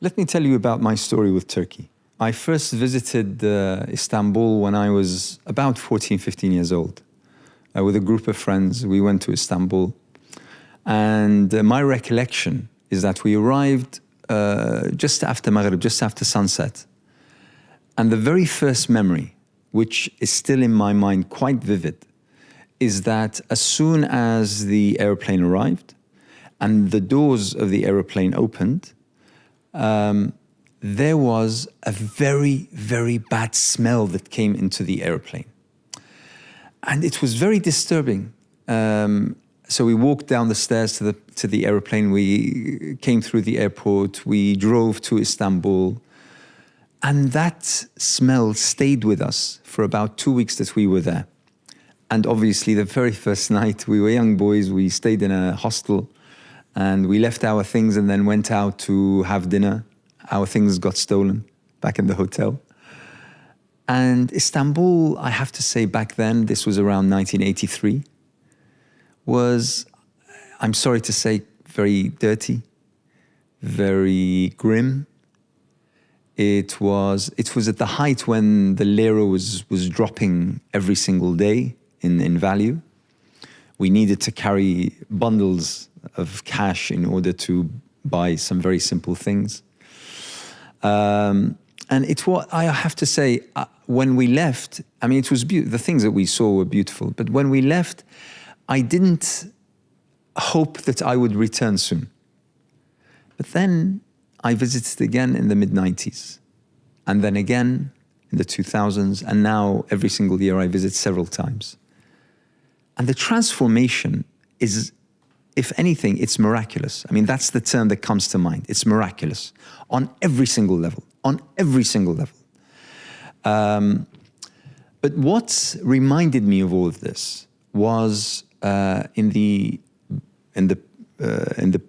Let me tell you about my story with Turkey. I first visited Istanbul when I was about 14, 15 years old. With a group of friends, we went to Istanbul. And my recollection is that we arrived just after Maghrib, just after sunset. And the very first memory, which is still in my mind quite vivid, is that as soon as the airplane arrived and the doors of the airplane opened, there was a very, very bad smell that came into the airplane. And it was very disturbing. So we walked down the stairs to the airplane. We came through the airport. We drove to Istanbul. And that smell stayed with us for about 2 weeks that we were there. And obviously, the very first night, we were young boys. We stayed in a hostel. And we left our things and then went out to have dinner. Our things got stolen back in the hotel. And Istanbul, I have to say back then, this was around 1983, was, I'm sorry to say, very dirty, very grim. It was at the height when the Lira was dropping every single day in value. We needed to carry bundles of cash in order to buy some very simple things. And it was, I have to say, when we left, I mean, it was the things that we saw were beautiful, but when we left, I didn't hope that I would return soon. But then I visited again in the mid-90s, and then again in the 2000s, and now every single year I visit several times. And the transformation is, if anything, it's miraculous. I mean, that's the term that comes to mind. It's miraculous on every single level, on every single level. But what reminded me of all of this was in the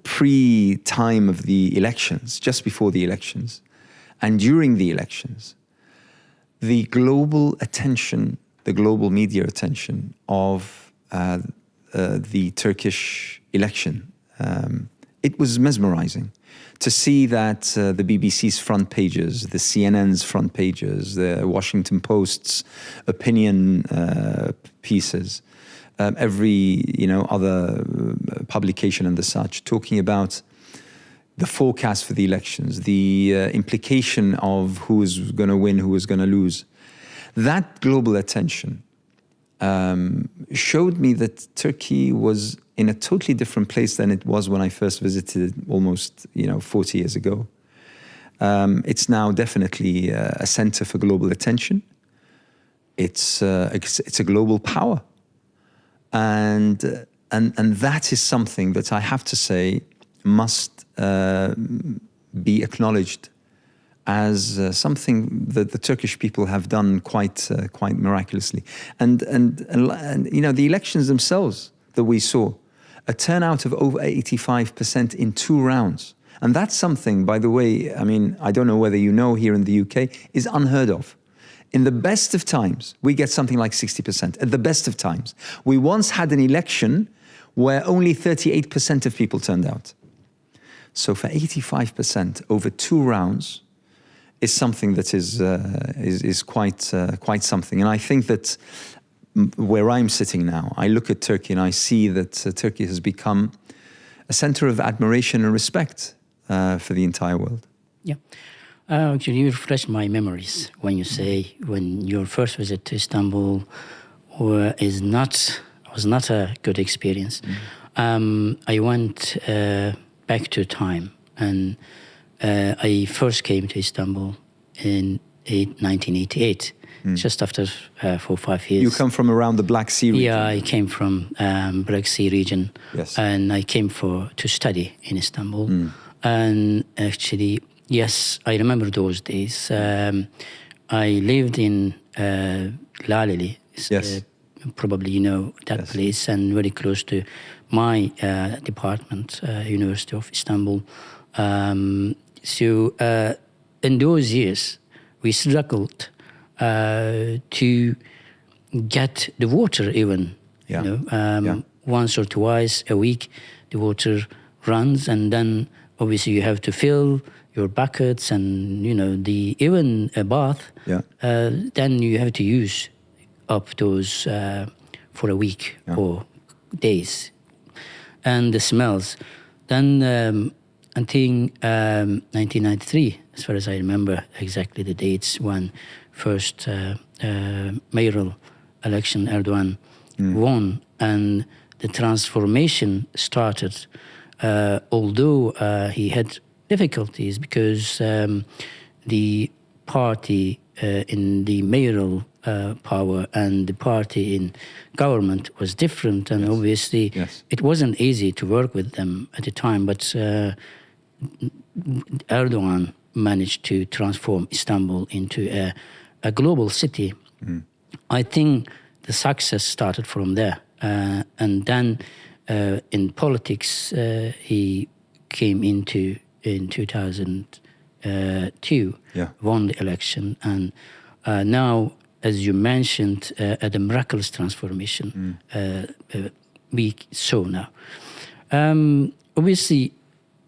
pre-time of the elections, just before the elections, and during the elections, the global attention, the global media attention of the Turkish election. It was mesmerizing to see that the BBC's front pages, the CNN's front pages, the Washington Post's opinion pieces, every other publication and the such, talking about the forecast for the elections, the implication of who was going to win, who was going to lose. That global attention showed me that Turkey was in a totally different place than it was when I first visited almost 40 years ago. It's now definitely a center for global attention. It's a global power. And that is something that I have to say must be acknowledged as something that the Turkish people have done quite miraculously. And the elections themselves that we saw, a turnout of over 85% in 2 rounds. And that's something, by the way, I mean, I don't know whether you know, here in the UK, is unheard of. In the best of times, we get something like 60%, at the best of times. We once had an election where only 38% of people turned out. So for 85% over 2 rounds is something that is quite something. And I think that where I'm sitting now, I look at Turkey and I see that Turkey has become a center of admiration and respect for the entire world. Yeah. Actually, you refresh my memories when you say when your first visit to Istanbul was not a good experience. I went back to time, and I first came to Istanbul in 1988, just after 4 or 5 years. You come from around the Black Sea region? Yeah, I came from Black Sea region, yes. And I came to study in Istanbul. And actually, yes, I remember those days. I lived in Laleli. Yes. Probably you know that yes. place, and very close to my department, University of Istanbul. So in those years, we struggled to get the water even. Yeah. Once or twice a week, the water runs, and then obviously you have to fill your buckets and even a bath, then you have to use up those for a week or days, and the smells. Then I think 1993, as far as I remember exactly the dates, when first mayoral election Erdogan won, and the transformation started. Although he had difficulties because the party in the mayoral power and the party in government was different, and obviously it wasn't easy to work with them at the time, but Erdogan managed to transform Istanbul into a global city. I think the success started from there, and then in politics he came into in 2002, won the election, and now, as you mentioned, the miraculous transformation we saw now. Obviously,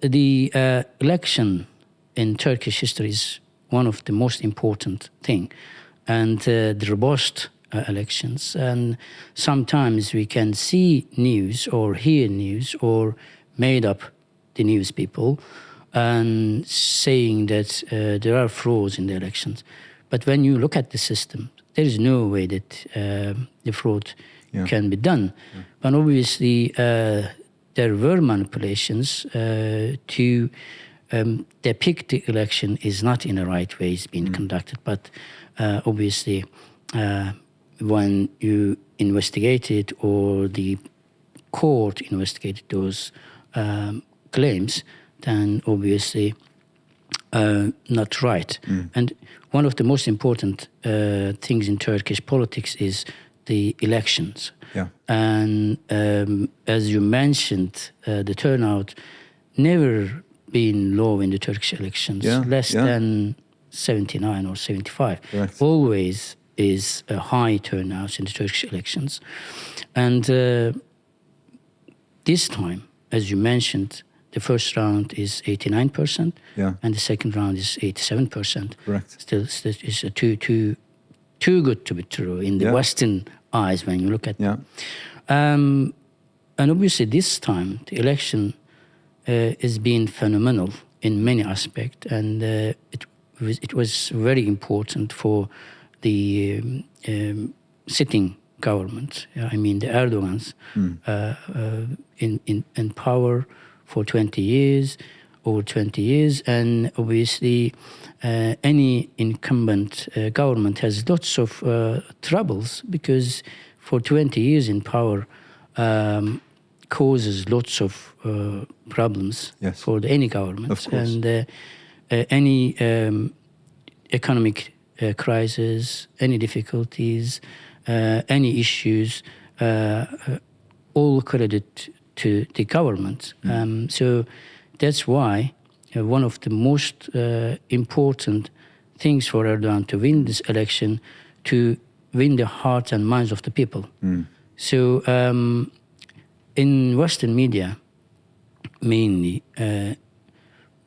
the election in Turkish history is one of the most important thing, and the robust elections. And sometimes we can see news or hear news or made up the news people and saying that there are frauds in the elections. But when you look at the system, there is no way that the fraud can be done. But obviously, there were manipulations to depict the election is not in the right way it's being conducted. But obviously, when you investigate it or the court investigated those claims, then obviously not right. And one of the most important things in Turkish politics is the elections. And as you mentioned, the turnout never been low in the Turkish elections, less than 79 or 75. Correct. Always is a high turnout in the Turkish elections. And this time, as you mentioned, the first round is 89%, and the second round is 87%. Correct. Still it's too good to be true in the Western eyes when you look at it. And obviously this time the election is being phenomenal in many aspects, and it was very important for the sitting government. I mean the Erdogans in power for 20 years, over 20 years, and obviously any incumbent government has lots of troubles because for 20 years in power causes lots of problems for any government. And any economic crisis, any difficulties, any issues, all credit to the government. So that's why one of the most important things for Erdogan to win this election, to win the hearts and minds of the people. So in Western media, mainly,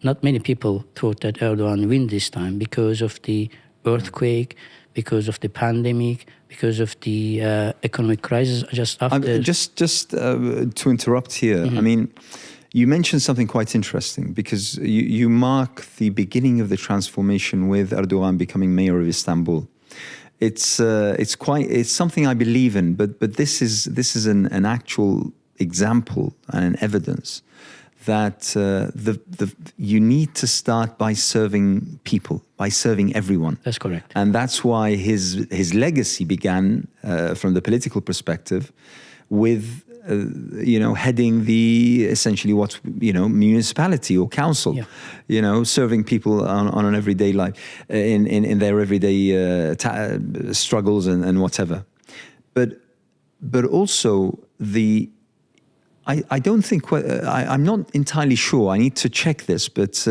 not many people thought that Erdogan win this time because of the earthquake, because of the pandemic, because of the economic crisis just after. Just to interrupt here, I mean, you mentioned something quite interesting because you mark the beginning of the transformation with Erdogan becoming mayor of Istanbul. It's something I believe in, but this is an actual example and an evidence that you need to start by serving people, by serving everyone. That's correct. And that's why his legacy began from the political perspective with heading the essentially municipality or council, serving people on an everyday life in their everyday struggles and whatever. But also I don't think, I'm not entirely sure, I need to check this, but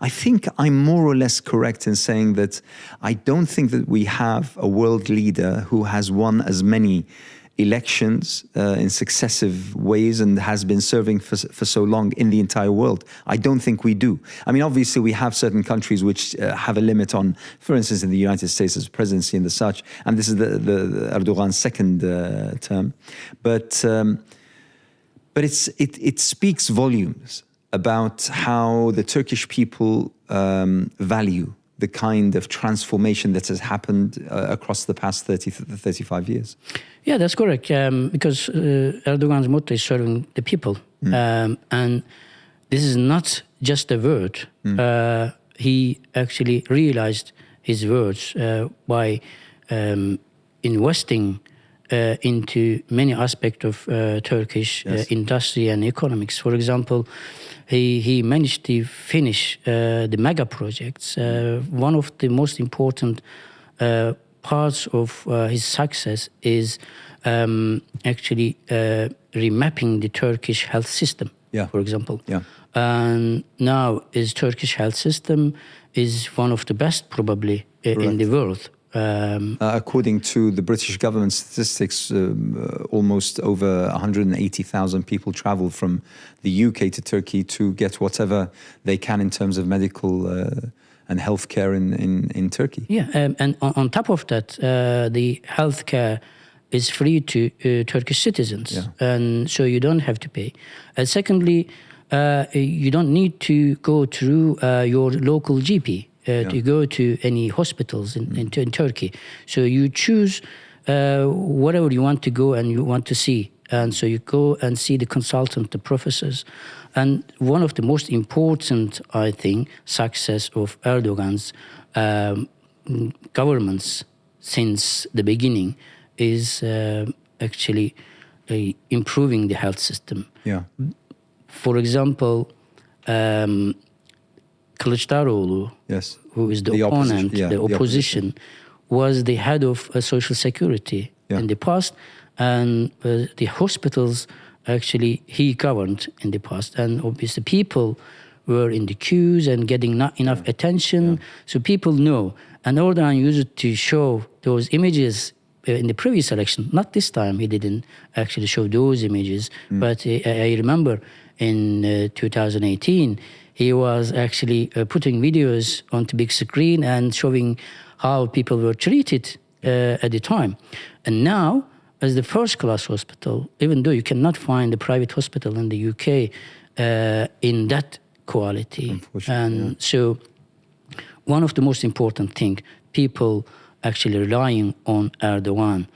I think I'm more or less correct in saying that I don't think that we have a world leader who has won as many elections in successive ways and has been serving for so long in the entire world. I don't think we do. I mean, obviously, we have certain countries which have a limit on, for instance, in the United States, as presidency and the such, and this is the Erdogan's second term. But it speaks volumes about how the Turkish people value the kind of transformation that has happened across the past 35 years. Yeah, that's correct. Because Erdogan's motto is serving the people. And this is not just a word. He actually realized his words by investing into many aspects of Turkish industry and economics. For example, he managed to finish the mega projects. One of the most important parts of his success is actually remapping the Turkish health system, for example. And now his Turkish health system is one of the best probably in the world. According to the British government statistics, almost over 180,000 people travel from the UK to Turkey to get whatever they can in terms of medical and healthcare in Turkey. Yeah, and on top of that, the healthcare is free to Turkish citizens, and so you don't have to pay. And secondly, you don't need to go through your local GP. To go to any hospitals in Turkey. So you choose whatever you want to go and you want to see. And so you go and see the consultant, the professors. And one of the most important, I think, success of Erdogan's governments since the beginning is actually improving the health system. For example, Kılıçdaroğlu, who is the opponent, the opposition, was the head of social security in the past, and the hospitals actually he governed in the past, and obviously people were in the queues and getting not enough attention, so people know. And Erdogan used to show those images in the previous election. Not this time, he didn't actually show those images, but I remember in 2018, he was actually putting videos onto big screen and showing how people were treated at the time. And now, as the first-class hospital, even though you cannot find a private hospital in the UK in that quality. And so one of the most important things, people actually relying on Erdogan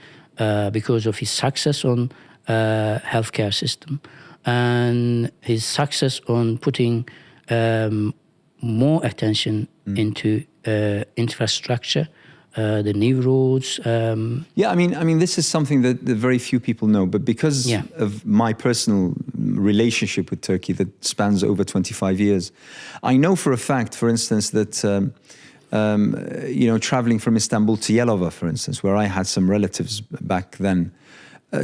because of his success on healthcare system and his success on putting more attention into infrastructure, the new roads. I mean, this is something that very few people know. But because of my personal relationship with Turkey that spans over 25 years, I know for a fact, for instance, that traveling from Istanbul to Yalova, for instance, where I had some relatives back then.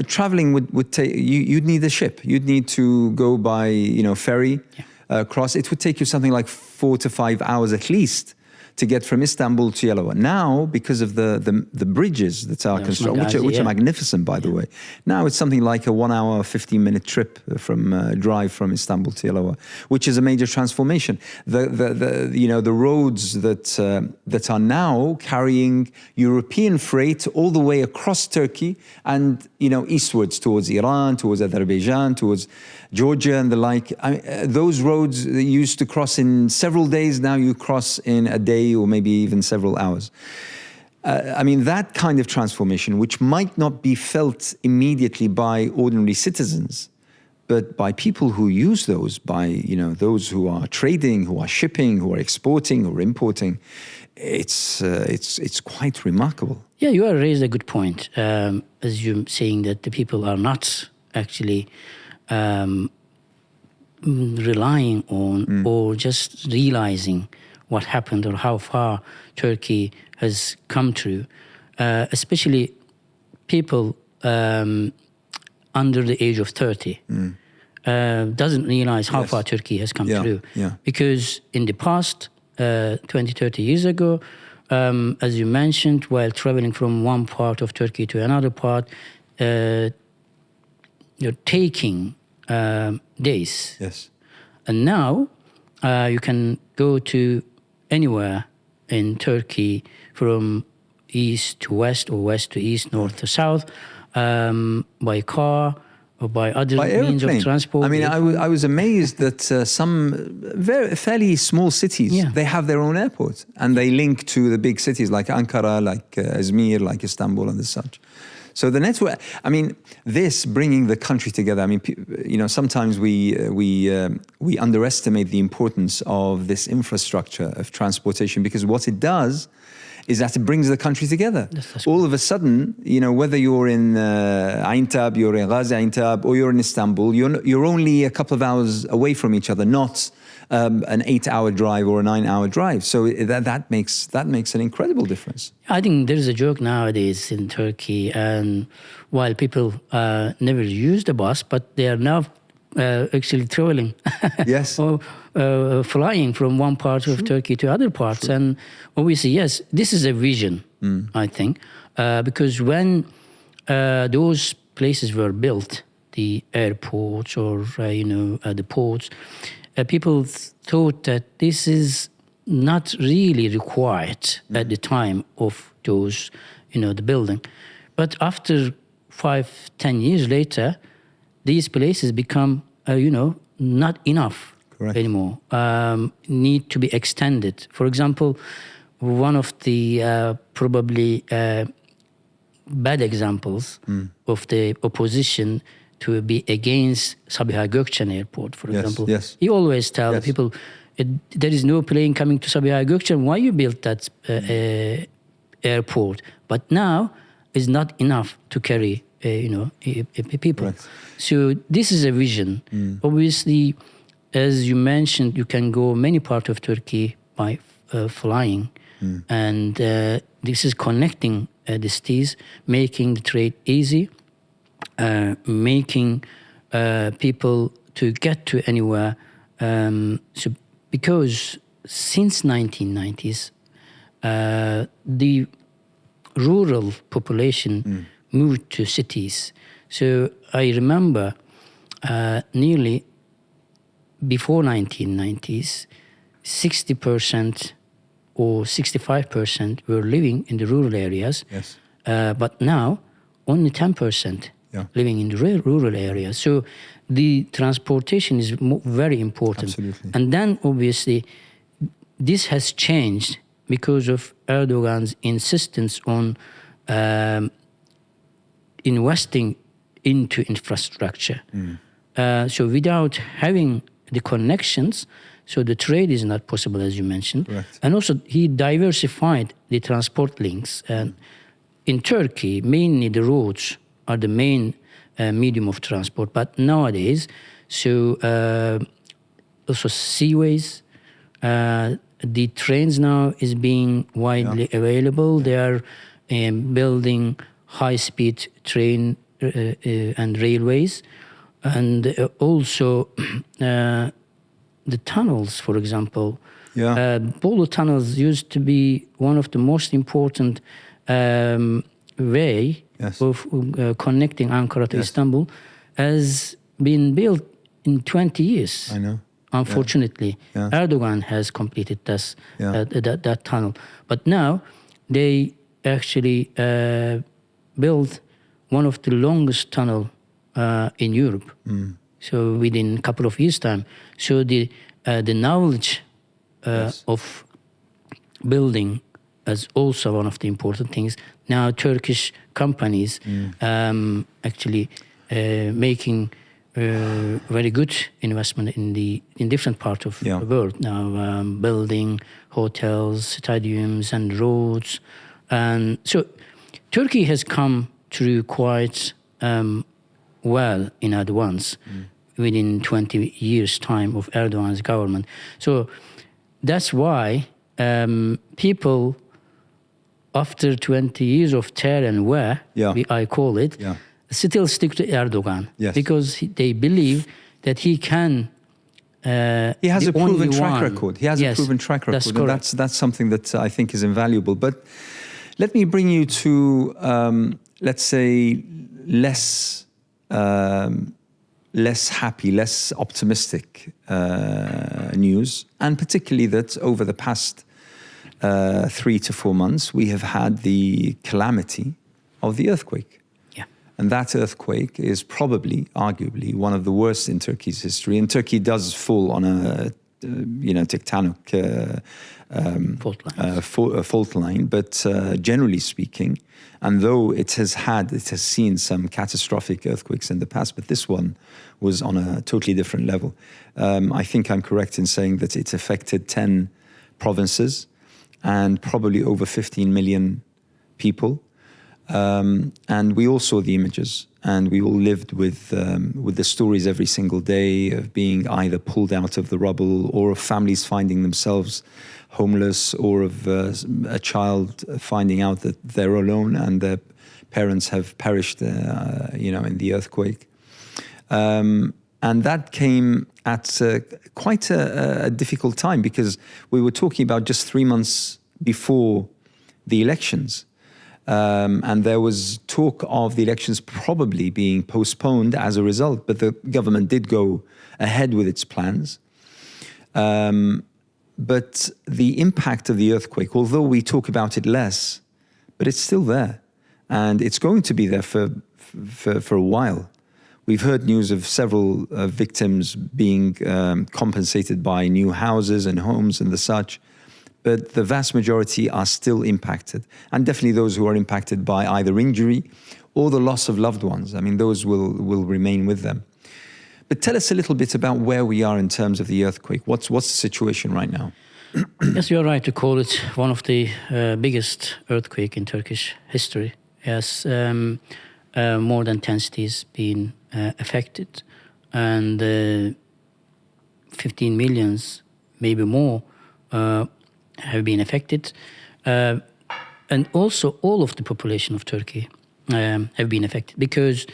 Traveling would take you'd need a ship. You'd need to go by ferry. Cross, it would take you something like 4 to 5 hours at least to get from Istanbul to Yalova. Now, because of the bridges that are constructed, which are magnificent, by the way, now it's something like a 1 hour, 15-minute trip from drive from Istanbul to Yalova, which is a major transformation. The roads that are now carrying European freight all the way across Turkey and eastwards towards Iran, towards Azerbaijan, towards Georgia and the like. Those roads used to cross in several days. Now you cross in a day or maybe even several hours. That kind of transformation, which might not be felt immediately by ordinary citizens, but by people who use those, by those who are trading, who are shipping, who are exporting or importing, it's quite remarkable. Yeah, you have raised a good point, as you're saying that the people are not actually relying on or just realizing what happened or how far Turkey has come through, especially people under the age of 30 doesn't realize how far Turkey has come through. Because in the past, 20, 30 years ago, as you mentioned, while traveling from one part of Turkey to another part, taking days. Yes. And now you can go to anywhere in Turkey from east to west or west to east, north to south, by car or by other means of transport. I mean, I was amazed that some fairly small cities, they have their own airport and they link to the big cities like Ankara, like Izmir, like Istanbul and such. So the network, I mean, this bringing the country together, I mean, sometimes we underestimate the importance of this infrastructure of transportation, because what it does is that it brings the country together. All of a sudden, whether you're in Aintab, you're in Ghazi Aintab, or you're in Istanbul, you're only a couple of hours away from each other, not an 8-hour drive or a 9-hour drive. So that makes an incredible difference. I think there is a joke nowadays in Turkey, and while people never use the bus, but they are now actually traveling. Yes. Or flying from one part of Turkey to other parts. And obviously, yes, this is a vision, I think, because when those places were built, the airports or, the ports, people thought that this is not really required at the time of those, the building. But after 5-10 years later, these places become, not enough. Correct. Anymore. Need to be extended. For example, one of the probably bad examples of the opposition to be against Sabiha Gökçen Airport, for example. Yes. He always tells people, there is no plane coming to Sabiha Gökçen. Why you built that airport? But now it's not enough to carry, people. Right. So this is a vision. Obviously, as you mentioned, you can go many parts of Turkey by flying. And this is connecting the cities, making the trade easy, making people to get to anywhere. So because since 1990s, the rural population moved to cities. So I remember nearly before 1990s, 60% or 65% were living in the rural areas. Yes. But now, only 10% living in the rural areas. So the transportation is very important. Absolutely. And then, obviously, this has changed because of Erdogan's insistence on investing into infrastructure. So without having the connections, so the trade is not possible, as you mentioned. Correct. And also he diversified the transport links. And in Turkey, mainly the roads are the main medium of transport. But nowadays, so also seaways, the trains now is being widely available. They are building high-speed train and railways. And also the tunnels, for example. Bolu tunnels used to be one of the most important way of connecting Ankara to Istanbul, has been built in 20 years. I know. Unfortunately, Erdogan has completed that tunnel. But now they actually built one of the longest tunnel in Europe. So within a couple of years' time. So the knowledge of building is also one of the important things. Now Turkish companies actually making very good investment in different parts of the world now, building hotels, stadiums, and roads, and so Turkey has come through quite well in advance within 20 years' time of Erdogan's government. So that's why people, after 20 years of tear and wear, I call it, still stick to Erdogan because they believe that he can. He has a proven track record. He has a proven track record. That's something that I think is invaluable. But let me bring you to, let's say, less happy, less optimistic news, and particularly that over the past 3 to 4 months, we have had the calamity of the earthquake. Yeah. And that earthquake is probably, arguably, one of the worst in Turkey's history. And Turkey does fall on a tectonic fault line, but generally speaking, and though it has seen some catastrophic earthquakes in the past, but this one was on a totally different level. I think I'm correct in saying that it affected 10 provinces and probably over 15 million people. And we all saw the images, and we all lived with the stories every single day of being either pulled out of the rubble, or of families finding themselves homeless, or of a child finding out that they're alone and their parents have perished, in the earthquake. And that came at quite a difficult time, because we were talking about just 3 months before the elections. And there was talk of the elections probably being postponed as a result, but the government did go ahead with its plans. But the impact of the earthquake, although we talk about it less, but it's still there, and it's going to be there for a while. We've heard news of several victims being compensated by new houses and homes and the such. But the vast majority are still impacted, and definitely those who are impacted by either injury or the loss of loved ones. I mean, those will remain with them. But tell us a little bit about where we are in terms of the earthquake. What's the situation right now? Yes, you're right to call it one of the biggest earthquake in Turkish history. Yes, more than 10 cities been affected, and 15 millions, maybe more, have been affected, and also all of the population of Turkey have been affected, because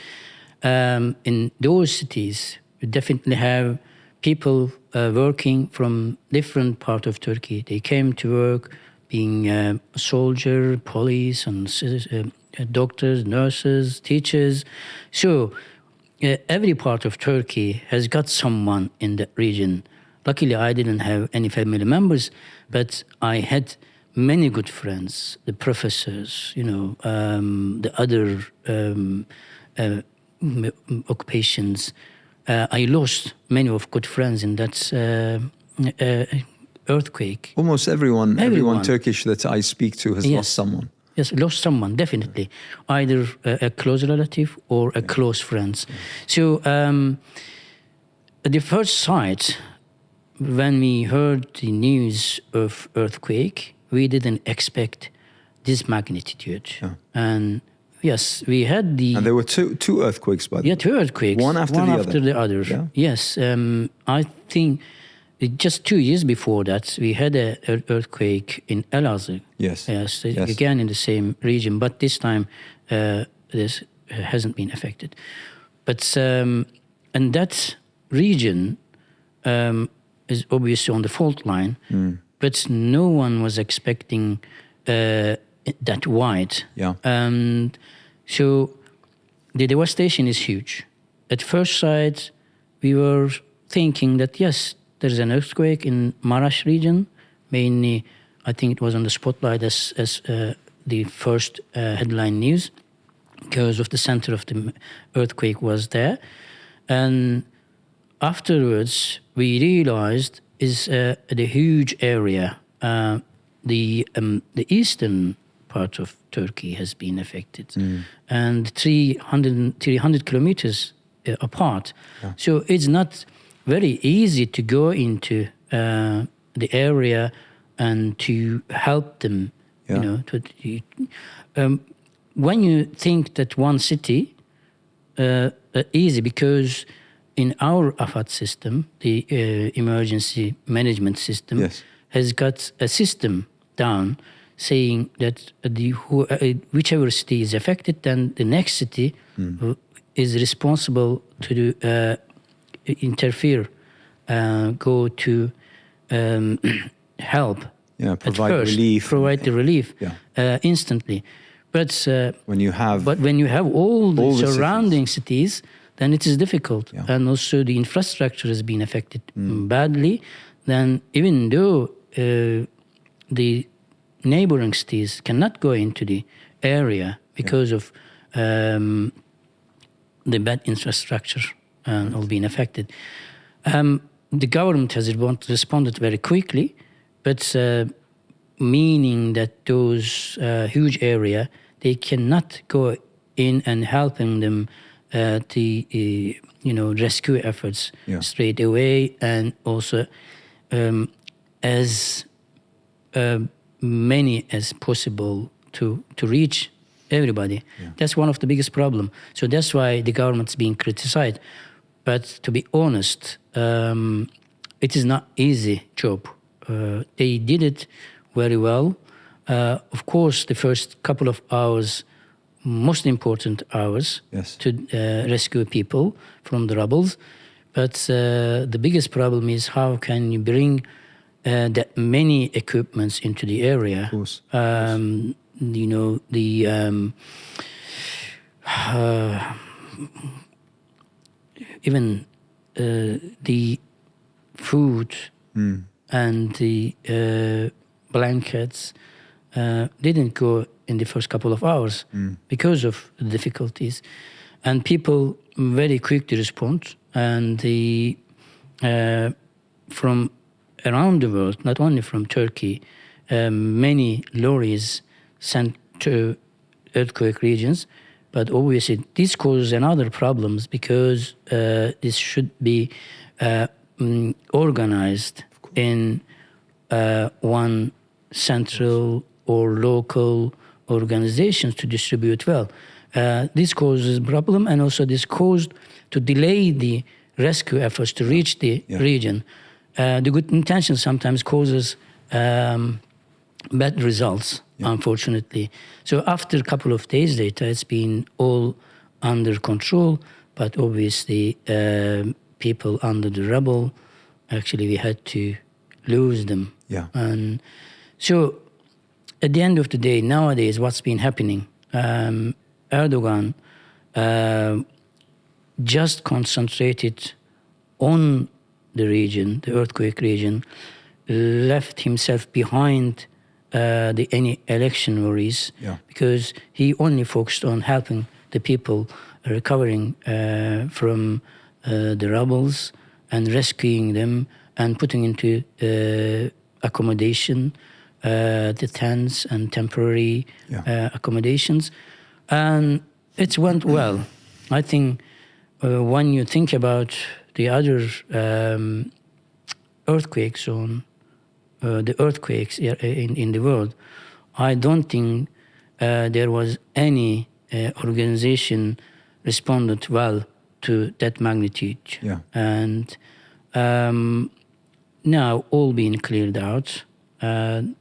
in those cities we definitely have people working from different parts of Turkey. They came to work being a soldier, police, and doctors, nurses, teachers. So every part of Turkey has got someone in that region. Luckily, I didn't have any family members, but I had many good friends, the professors, the other occupations. I lost many of good friends in that earthquake. Almost everyone Turkish that I speak to has lost someone. Yes, lost someone, definitely. Either a close relative or a close friend. So the first sight, when we heard the news of earthquake, we didn't expect this magnitude. Yeah. And yes, we had the... And there were two earthquakes, by the way. Yeah, 2 earthquakes. One after the other. Yeah? Yes. I think just 2 years before that, we had an earthquake in Elazığ. Yes. Yes. Again in the same region, but this time this hasn't been affected. But and that region is obviously on the fault line, but no one was expecting that wide. Yeah. And so the devastation is huge. At first sight, we were thinking that yes, there's an earthquake in Maraş region. Mainly, I think it was on the spotlight as the first headline news, because of the center of the earthquake was there. And afterwards, we realized is the huge area. The eastern part of Turkey has been affected, and 300 kilometers apart. Yeah. So it's not very easy to go into the area and to help them. Yeah. When you think that one city, easy, because in our AFAD system, the emergency management system, yes, has got a system down saying that whichever city is affected, then the next city is responsible to interfere, go to help. Yeah, provide relief. Provide the relief instantly. But when you have all the the surrounding cities, then it is difficult. Yeah. And also the infrastructure has been affected badly. Then even though the neighboring cities cannot go into the area because of the bad infrastructure and all being affected. The government has responded very quickly, but meaning that those huge area, they cannot go in and helping them the rescue efforts straight away, and also as many as possible to reach everybody. Yeah. That's one of the biggest problem. So that's why the government's being criticized. But to be honest, it is not easy job. They did it very well. Of course, the first couple of hours, most important hours to rescue people from the rubbles. But the biggest problem is how can you bring that many equipments into the area? Of course. Even the food and the blankets didn't go in the first couple of hours because of the difficulties. And people very quick to respond. And from around the world, not only from Turkey, many lorries sent to earthquake regions. But obviously, this causes another problems because this should be organized in one central or local organizations to distribute well. This causes problem, and also this caused to delay the rescue efforts to reach the region. The good intention sometimes causes bad results, unfortunately. So after a couple of days later, it's been all under control, but obviously people under the rubble, actually we had to lose them. Yeah. And so at the end of the day, nowadays what's been happening, Erdogan just concentrated on the region, the earthquake region, left himself behind any election worries, because he only focused on helping the people recovering from the rubbles and rescuing them and putting into accommodation, the tents and temporary accommodations. And it went well. I think when you think about the other earthquake zone, the earthquakes in the world, I don't think there was any organization responded well to that magnitude. Yeah. And now all being cleared out,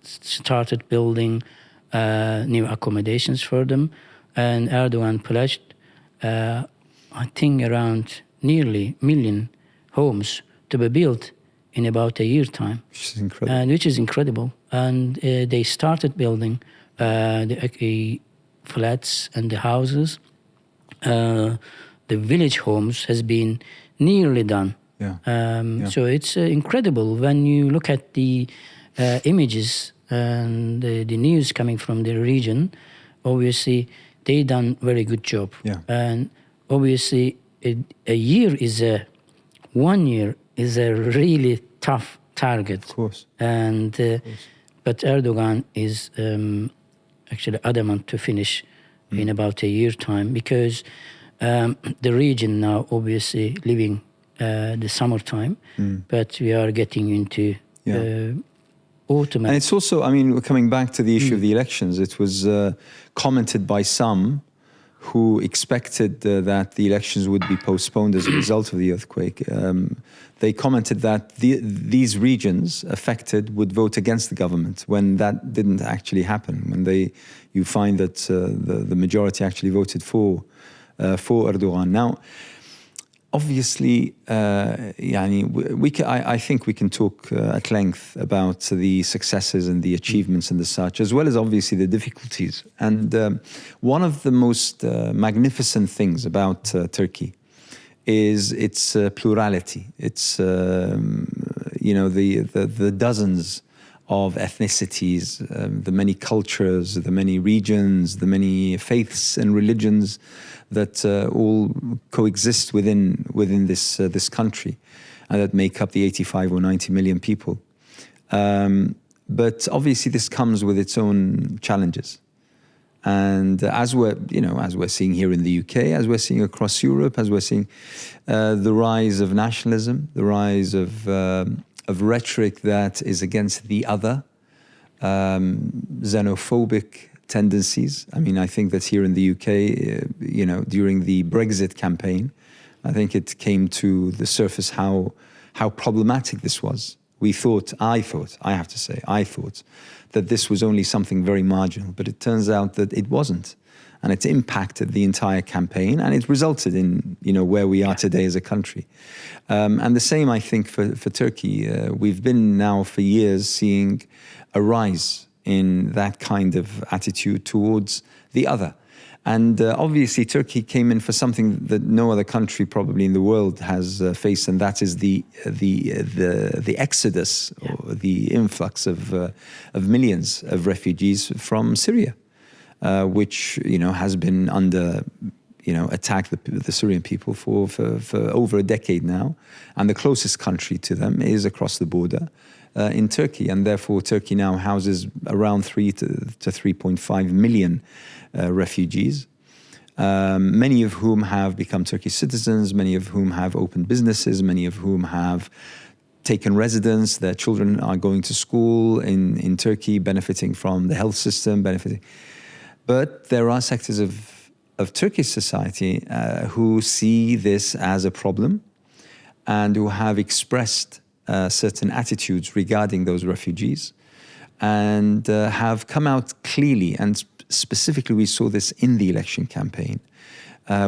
started building new accommodations for them, and Erdogan pledged, I think, around nearly 1 million homes to be built in about a year's time. Which is incredible. And they started building the flats and the houses. The village homes has been nearly done. So it's incredible when you look at the images and the news coming from the region. Obviously, they done very good job. And obviously, 1 year is a really tough target. Of course. And but Erdogan is actually adamant to finish in about a year's time, because the region now obviously living the summertime, but we are getting into autumn. And it's also, I mean, coming back to the issue of the elections, it was commented by some who expected that the elections would be postponed as a result of the earthquake. They commented that these regions affected would vote against the government, when that didn't actually happen. When you find that the majority actually voted for Erdogan. Now, obviously, I think we can talk at length about the successes and the achievements and the such, as well as obviously the difficulties. And one of the most magnificent things about Turkey is its plurality. It's the dozens of ethnicities, the many cultures, the many regions, the many faiths and religions that all coexist within this country, and that make up the 85 or 90 million people. But obviously, this comes with its own challenges. And as we're seeing here in the UK, as we're seeing across Europe, as we're seeing the rise of nationalism, the rise of rhetoric that is against the other, xenophobic tendencies. I mean, I think that here in the UK, during the Brexit campaign, I think it came to the surface how problematic this was. I thought that this was only something very marginal, but it turns out that it wasn't. And it impacted the entire campaign, and it resulted in, where we are today as a country. And the same, I think, for Turkey. We've been now for years seeing a rise in that kind of attitude towards the other. And obviously, Turkey came in for something that no other country probably in the world has faced, and that is the exodus, or the influx of millions of refugees from Syria, which has been under attack, the Syrian people for over a decade now, and the closest country to them is across the border in Turkey, and therefore Turkey now houses around 3 to 3.5 million refugees, many of whom have become Turkish citizens, many of whom have opened businesses, many of whom have taken residence. Their children are going to school in Turkey, benefiting from the health system, But there are sectors of Turkish society who see this as a problem and who have expressed certain attitudes regarding those refugees and have come out clearly. And specifically, we saw this in the election campaign.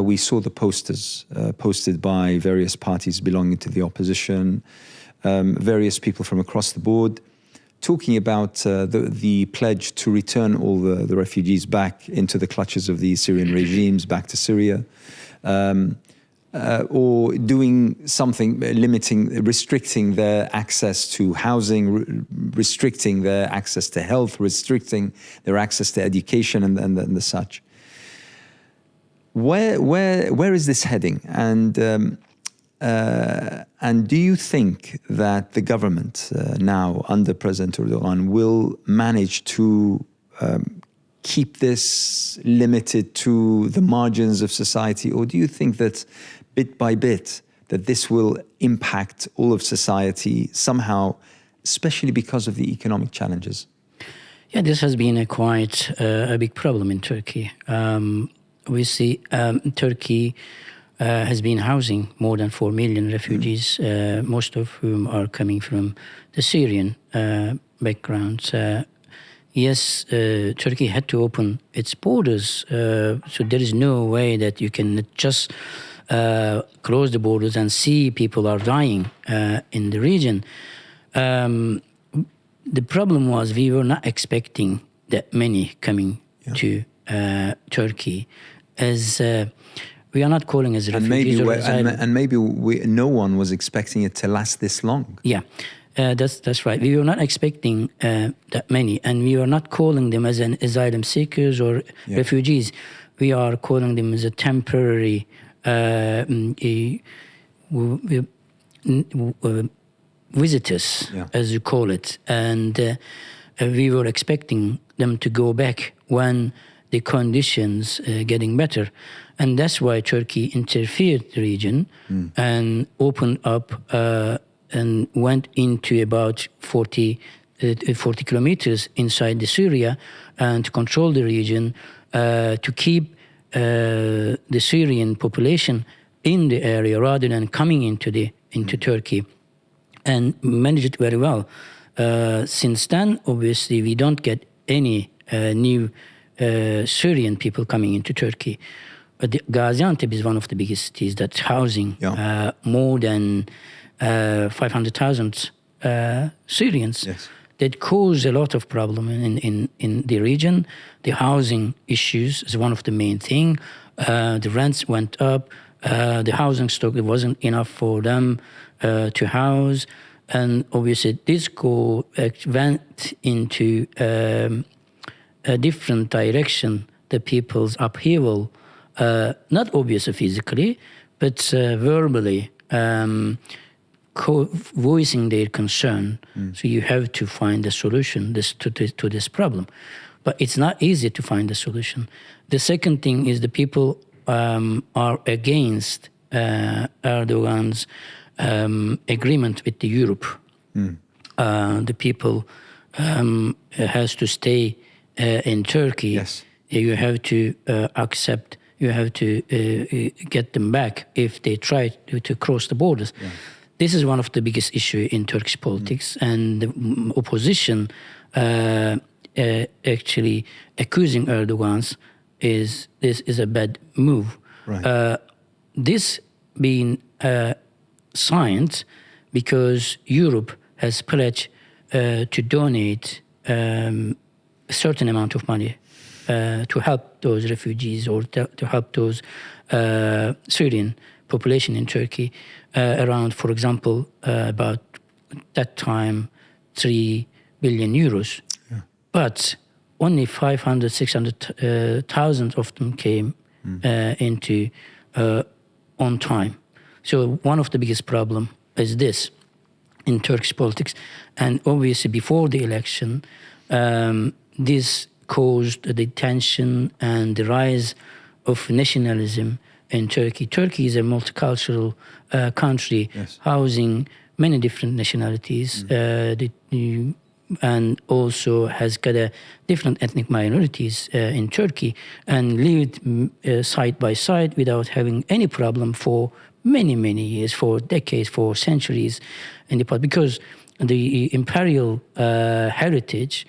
We saw the posters posted by various parties belonging to the opposition, various people from across the board, talking about the pledge to return all the refugees back into the clutches of the Syrian regimes, back to Syria, or doing something, restricting their access to housing, restricting their access to health, restricting their access to education and the such. Where is this heading? And do you think that the government now under President Erdogan will manage to keep this limited to the margins of society, or do you think that bit by bit that this will impact all of society somehow, especially because of the economic challenges? Yeah, this has been quite a big problem in Turkey. We see Turkey has been housing more than 4 million refugees, most of whom are coming from the Syrian background. Yes, Turkey had to open its borders, so there is no way that you can just close the borders and see people are dying in the region. The problem was we were not expecting that many coming to Turkey, as we are not calling as refugees or asylum. And maybe no one was expecting it to last this long. Yeah, that's right. We were not expecting that many, and we were not calling them as an asylum seekers or refugees. We are calling them as a temporary visitors, as you call it. And we were expecting them to go back when the conditions getting better. And that's why Turkey interfered the region and opened up and went into about 40 kilometers inside the Syria and to control the region, to keep the Syrian population in the area rather than coming into Turkey, and managed it very well. Since then, obviously, we don't get any new Syrian people coming into Turkey. Gaziantep is one of the biggest cities that's housing more than 500,000 Syrians. Yes. That cause a lot of problem in the region. The housing issues is one of the main thing. The rents went up. The housing stock, it wasn't enough for them to house. And obviously this went into a different direction, the people's upheaval, not obviously physically, but verbally, voicing their concern. So you have to find a solution to this problem. But it's not easy to find a solution. The second thing is the people are against Erdogan's agreement with the Europe. The people has to stay in Turkey. Yes. You have to accept. You have to get them back if they try to cross the borders. Yeah. This is one of the biggest issue in Turkish politics, and the opposition actually accusing Erdogan's this is a bad move. Right. This being signed because Europe has pledged to donate a certain amount of money to help those refugees or to help those Syrian population in Turkey, around, for example, about that time, 3 billion euros. Yeah. But only 500, 600,000 of them came into on time. So one of the biggest problem is this in Turkish politics. And obviously before the election, this caused the tension and the rise of nationalism in Turkey. Turkey is a multicultural country, yes, housing many different nationalities, and also has got a different ethnic minorities in Turkey, and lived side by side without having any problem for many, many years, for decades, for centuries in the past, because the imperial heritage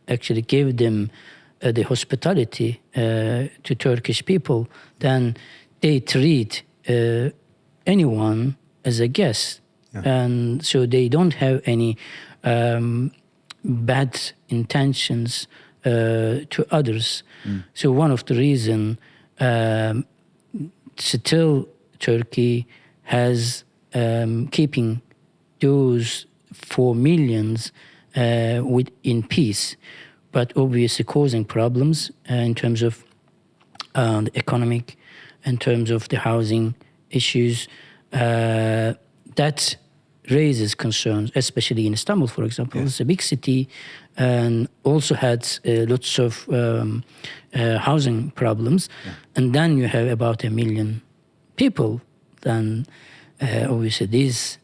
actually gave them the hospitality to Turkish people. Then they treat anyone as a guest. Yeah. And so they don't have any bad intentions to others. So one of the reasons still Turkey has keeping those 4 millions in peace, but obviously causing problems in terms of the economic, in terms of the housing issues. That raises concerns, especially in Istanbul, for example. Yes. It's a big city and also had lots of housing problems. Yeah. And then you have about 1 million people. Then obviously this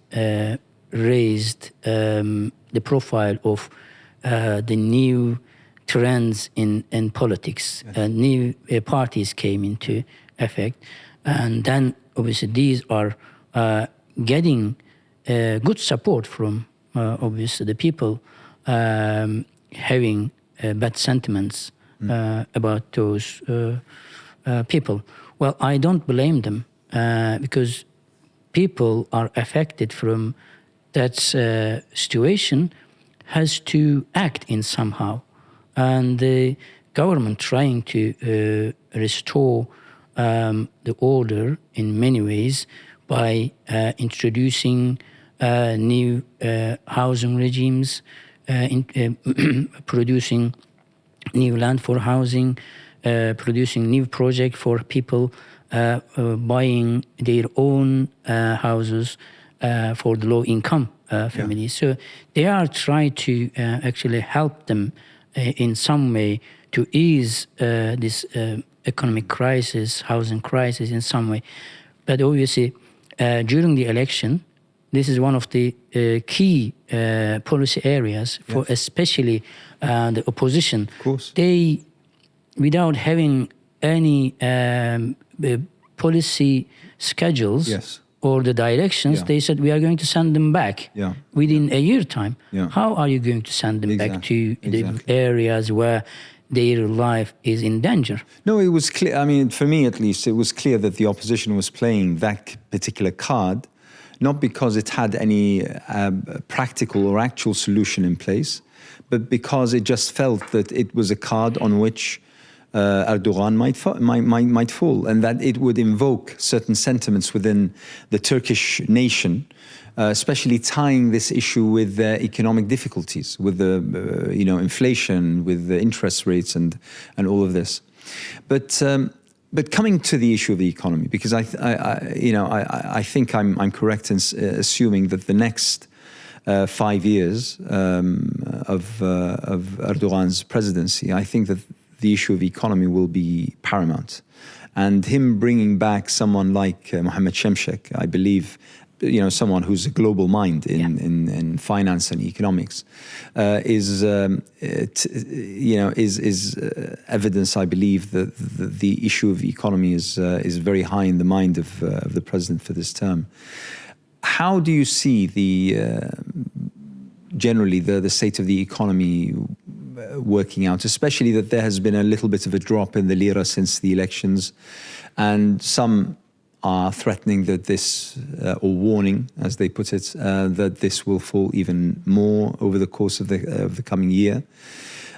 raised the profile of the new trends in politics. Yes. New parties came into effect. And then obviously these are getting good support from obviously the people having bad sentiments about those people. Well, I don't blame them because people are affected from that situation, has to act in somehow. And the government trying to restore the order in many ways by introducing new housing regimes, producing new land for housing, producing new project for people buying their own houses for the low-income families. Yeah. So they are trying to actually help them in some way to ease this economic crisis, housing crisis in some way. But obviously, during the election, this is one of the key policy areas for, yes, especially the opposition. Of course. They, without having any policy schedules, yes, or the directions, yeah, they said, we are going to send them back, yeah, within, yeah, a year time. Yeah. How are you going to send them, exactly, back to the areas where their life is in danger. No, it was clear. I mean, for me at least, it was clear that the opposition was playing that particular card, not because it had any practical or actual solution in place, but because it just felt that it was a card on which Erdogan might fall, and that it would invoke certain sentiments within the Turkish nation, especially tying this issue with economic difficulties, with the inflation, with the interest rates, and all of this. But coming to the issue of the economy, because I think I'm correct in assuming that the next 5 years of Erdogan's presidency, I think that the issue of economy will be paramount. And him bringing back someone like Mehmet Şimşek, I believe, someone who's a global mind in finance and economics, is evidence, I believe, that the issue of economy is very high in the mind of the president for this term. How do you see generally the state of the economy working out, especially that there has been a little bit of a drop in the lira since the elections, and some are threatening that this, or warning, as they put it, that this will fall even more over the course of the coming year.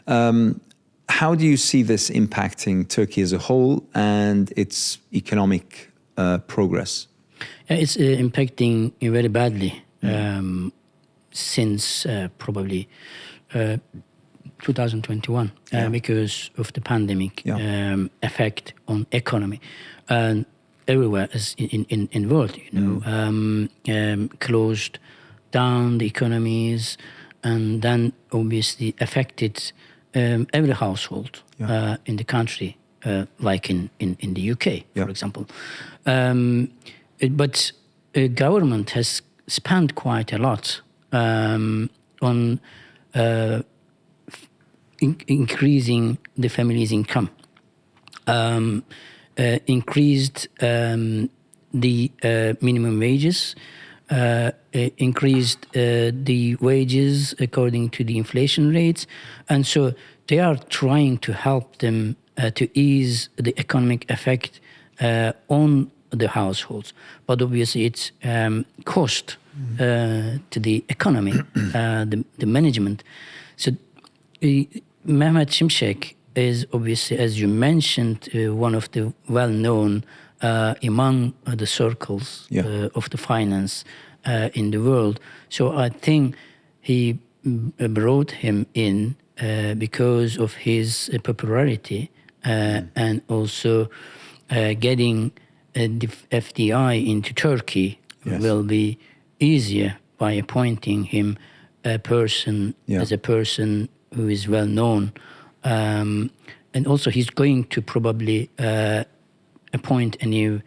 How do you see this impacting Turkey as a whole and its economic progress? It's impacting very badly since probably 2021 because of the pandemic effect on economy. And everywhere as in world, closed down the economies, and then obviously affected every household in the country, like in the UK, for example. But government has spent quite a lot on increasing the family's income, increased the minimum wages, increased the wages according to the inflation rates, and so they are trying to help them to ease the economic effect on the households. But obviously it's cost to the economy, the management. So Mehmet Şimşek is obviously, as you mentioned, one of the well-known among the circles of the finance in the world. So I think he brought him in because of his popularity and also getting the FDI into Turkey will be easier by appointing him a person as a person who is well known. And also he's going to probably appoint a new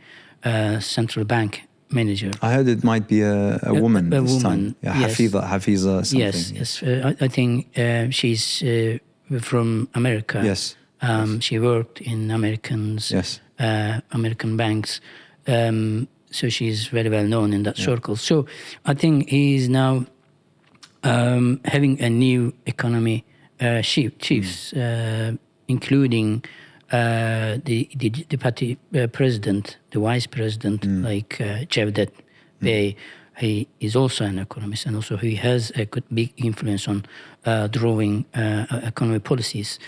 central bank manager. I heard it might be a woman this time. Yeah, yes. Hafiza something. Yes. I think she's from America. Yes. She worked in American banks. So she's very well known in that circle. So I think he's now having a new economy chiefs, including the party president, the vice president, like Cevdet Bey. He is also an economist, and also he has a big influence on drawing economic policies.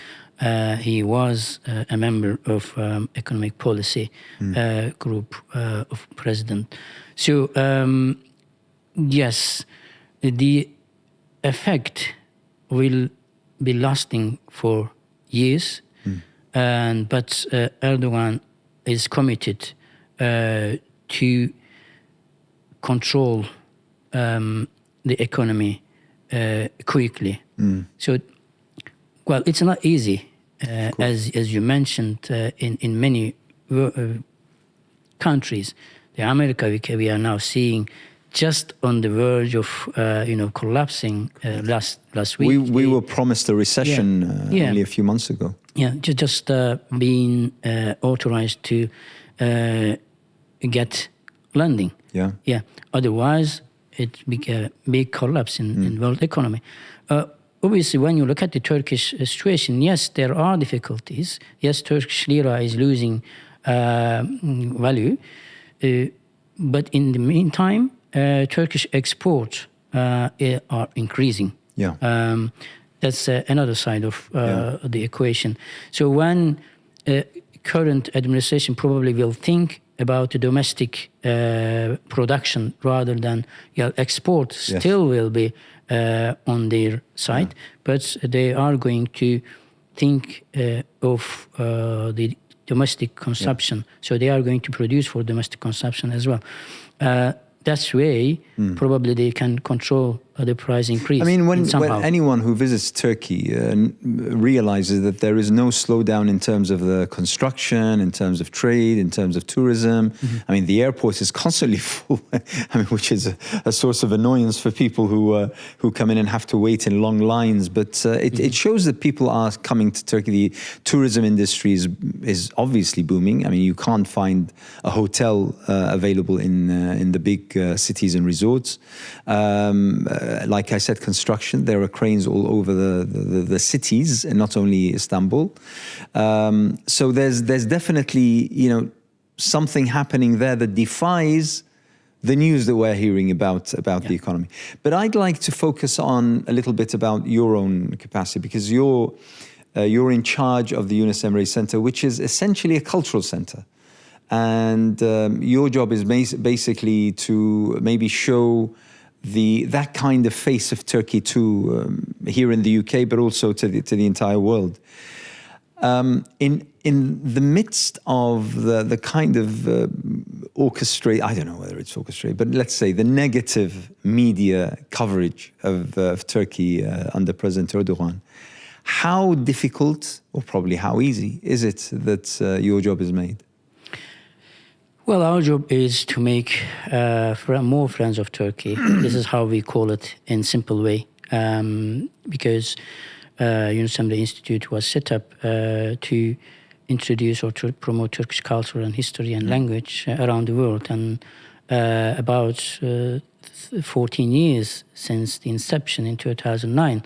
He was a member of economic policy group of president. So yes, the effect will be lasting for years, but Erdogan is committed to control the economy quickly. So, well, it's not easy, as you mentioned, in many countries. The America we are now seeing just on the verge of collapsing last week. We were promised a recession only a few months ago. Yeah, just being authorized to get lending. Yeah. Otherwise, it became a big collapse in world economy. obviously, when you look at the Turkish situation, yes, there are difficulties. Yes, Turkish lira is losing value. But in the meantime, Turkish exports are increasing. Yeah. That's another side of the equation. So when current administration probably will think about the domestic production rather than export, still will be on their side, but they are going to think of the domestic consumption. So they are going to produce for domestic consumption as well. That's way probably they can control the price increase. I mean, when anyone who visits Turkey realizes that there is no slowdown in terms of the construction, in terms of trade, in terms of tourism. I mean, the airport is constantly full. I mean, which is a source of annoyance for people who come in and have to wait in long lines. But it shows that people are coming to Turkey. The tourism industry is obviously booming. I mean, you can't find a hotel available in the big cities and resorts. Like I said, construction. There are cranes all over the cities, and not only Istanbul. So there's definitely something happening there that defies the news that we're hearing about the economy. But I'd like to focus on a little bit about your own capacity, because you're in charge of the Yunus Emre Center, which is essentially a cultural center. And your job is basically to maybe show that kind of face of Turkey to here in the UK, but also to the entire world. In the midst of the kind of I don't know whether it's orchestrated, but let's say the negative media coverage of Turkey under President Erdogan, how difficult, or probably how easy, is it that your job is made? Well, our job is to make more friends of Turkey. This is how we call it in simple way, because Yunus Emre Institute was set up to introduce or to promote Turkish culture and history and language around the world. And about 14 years since the inception in 2009,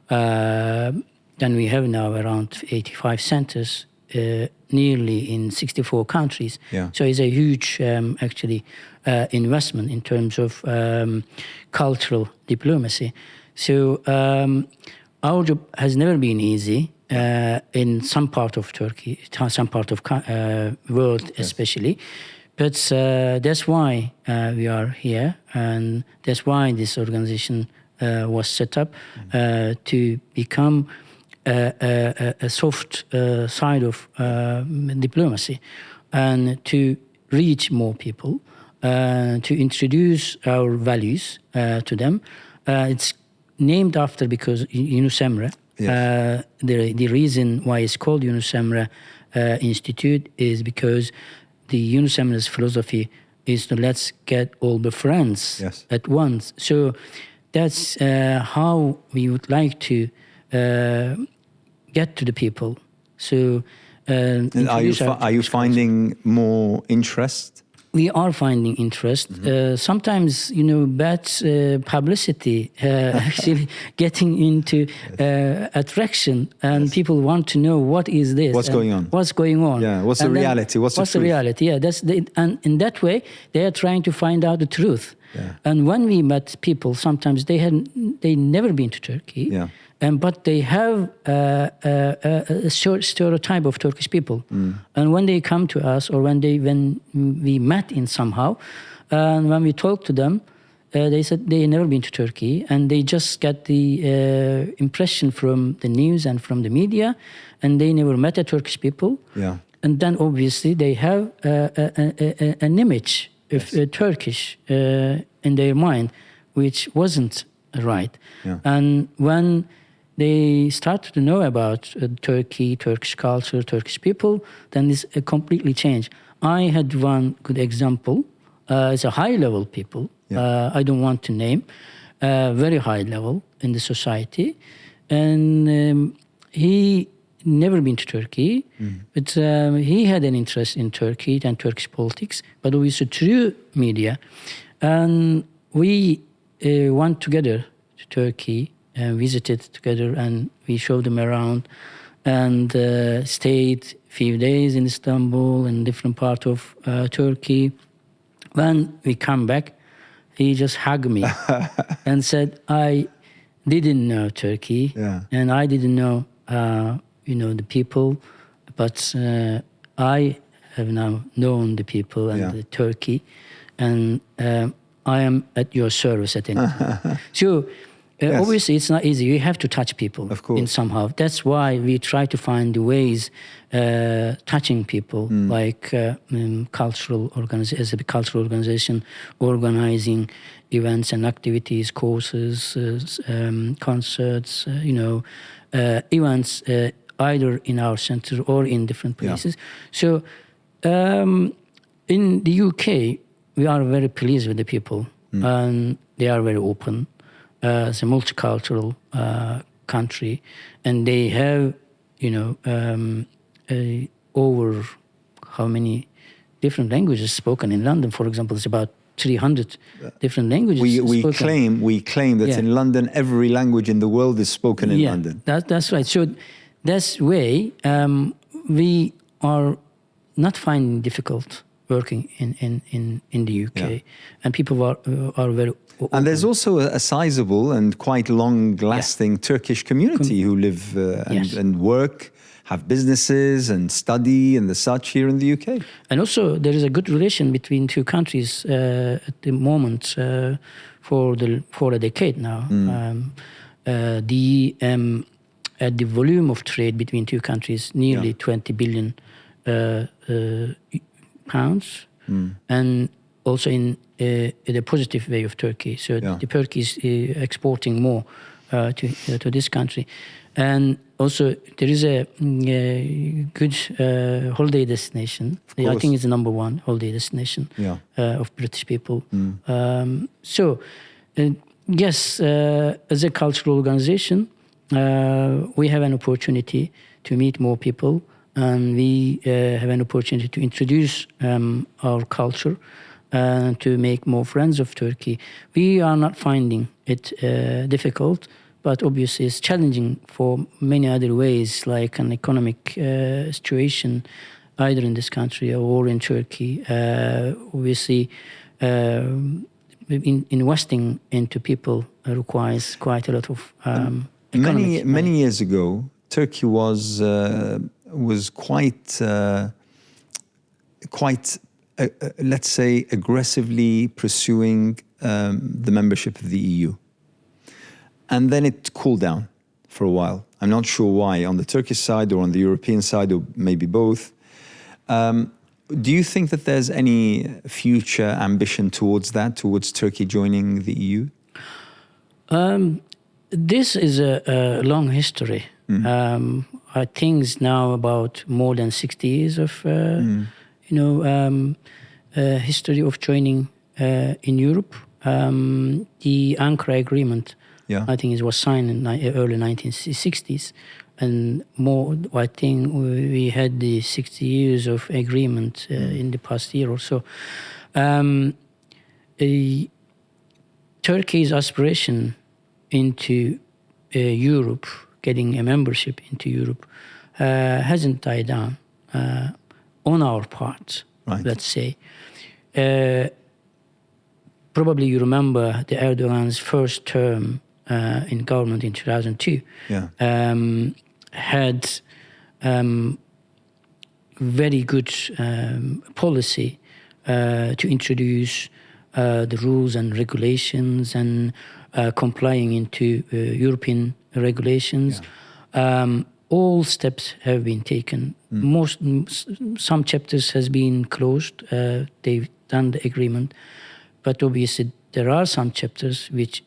then we have now around 85 centers, nearly in 64 countries. Yeah. So it's a huge, investment in terms of cultural diplomacy. So our job has never been easy in some part of Turkey, some part of world especially. But that's why we are here, and that's why this organization was set up to become a soft side of diplomacy, and to reach more people, to introduce our values to them. It's named after because Yunus Emre. Yes. The reason why it's called Yunus Emre Institute is because the Yunus Emre's philosophy is to let's get all the friends at once. So that's how we would like to get to the people. So, are you finding more interest? We are finding interest. Sometimes, bad publicity actually getting into attraction, and people want to know what is this? What's going on? What's going on? Yeah. What's the reality? What's the reality? Yeah. And in that way, they are trying to find out the truth. Yeah. And when we met people, sometimes they never been to Turkey. Yeah. But they have a short stereotype of Turkish people. And when they come to us, or when we met in somehow, and when we talked to them, they said they never been to Turkey, and they just get the impression from the news and from the media, and they never met a Turkish people. Yeah. And then obviously they have an image of Turkish in their mind, which wasn't right. Yeah. And when they started to know about Turkey, Turkish culture, Turkish people, then this completely changed. I had one good example. It's a high-level people. Yeah. I don't want to name. Very high level in the society. And he never been to Turkey, but he had an interest in Turkey and Turkish politics, but also through media. And we went together to Turkey visited together, and we showed them around, and stayed a few days in Istanbul and different part of Turkey. When we come back, he just hugged me and said, "I didn't know Turkey, and I didn't know, the people, but I have now known the people and the Turkey, and I am at your service at any time." So obviously it's not easy. You have to touch people in somehow. That's why we try to find the ways touching people, like cultural organization, organizing events and activities, courses, concerts, events either in our center or in different places. So in the UK, we are very pleased with the people, and they are very open. It's a multicultural country, and they have, over how many different languages spoken in London. For example, it's about 300 different languages. We claim that in London, every language in the world is spoken in London. That's right. So that's way we are not finding difficult working in the UK, and people are very open. And there's also a sizable and quite long-lasting Turkish community who live and work, have businesses and study and the such here in the UK. And also there is a good relation between two countries at the moment for a decade now. The volume of trade between two countries nearly 20 billion pounds, and also in the positive way of Turkey. So the Turkey is exporting more to this country. And also there is a good holiday destination. I think it's the number one holiday destination of British people. So yes, as a cultural organization, we have an opportunity to meet more people, and we have an opportunity to introduce our culture and to make more friends of Turkey. We are not finding it difficult, but obviously it's challenging for many other ways, like an economic situation, either in this country or in Turkey. Obviously, investing into people requires quite a lot of many years ago, Turkey was quite let's say aggressively pursuing the membership of the EU, and then it cooled down for a while. I'm not sure why, on the Turkish side or on the European side, or maybe both. Do you think that there's any future ambition towards Turkey joining the EU? This is a long history. I think it's now about more than 60 years of history of joining in Europe. The Ankara Agreement, I think it was signed in early 1960s, and more. I think we had the 60 years of agreement in the past year or so. Turkey's aspiration into Europe, getting a membership into Europe, hasn't died down on our part, let's say. Probably you remember the Erdogan's first term in government in 2002 had very good policy to introduce the rules and regulations and complying into European regulations. All steps have been taken. Some chapters has been closed. They've done the agreement, but obviously there are some chapters which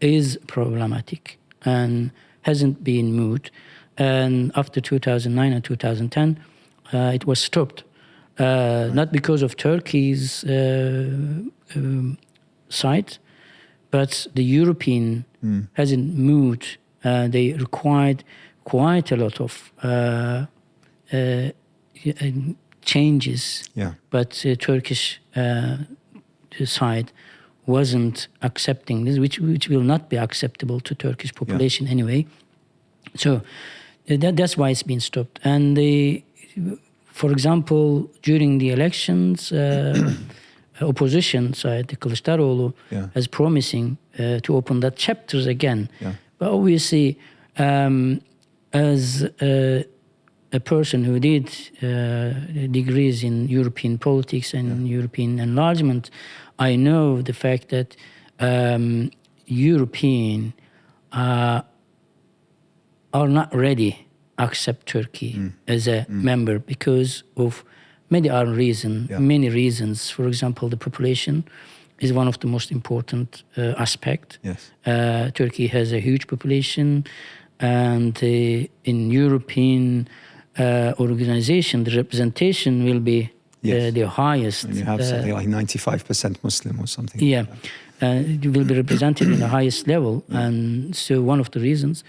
is problematic and hasn't been moved. And after 2009 and 2010, it was stopped. Not because of Turkey's side, but the European hasn't moved. They required quite a lot of changes, but the Turkish side wasn't accepting this, which will not be acceptable to Turkish population anyway. So that's why it's been stopped. And for example, during the elections, opposition side, the Kılıçdaroğlu, is promising to open that chapters again. But obviously, as a person who did degrees in European politics and European enlargement, I know the fact that European are not ready accept Turkey as a member because of many reasons. For example, the population is one of the most important aspect. Turkey has a huge population, and in European organization, the representation will be the highest. And you have something like 95% Muslim or something. Yeah, it will be represented in the highest level, and so one of the reasons,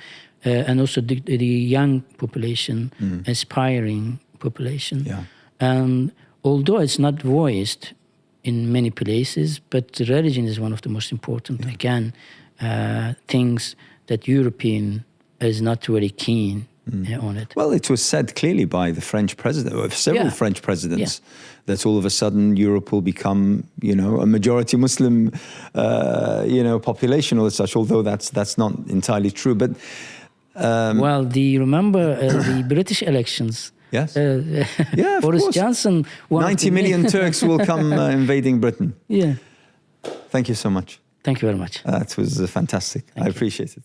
and also the young population, aspiring population. And although it's not voiced in many places, but religion is one of the most important, again, things that European is not very keen on it. Well, it was said clearly by the French president, or several French presidents, that all of a sudden Europe will become, a majority Muslim, population or such, although that's not entirely true. But well, do you remember the British elections? Yes. Boris Johnson. 90 million Turks will come invading Britain. Yeah. Thank you so much. Thank you very much. That was fantastic. I appreciate it.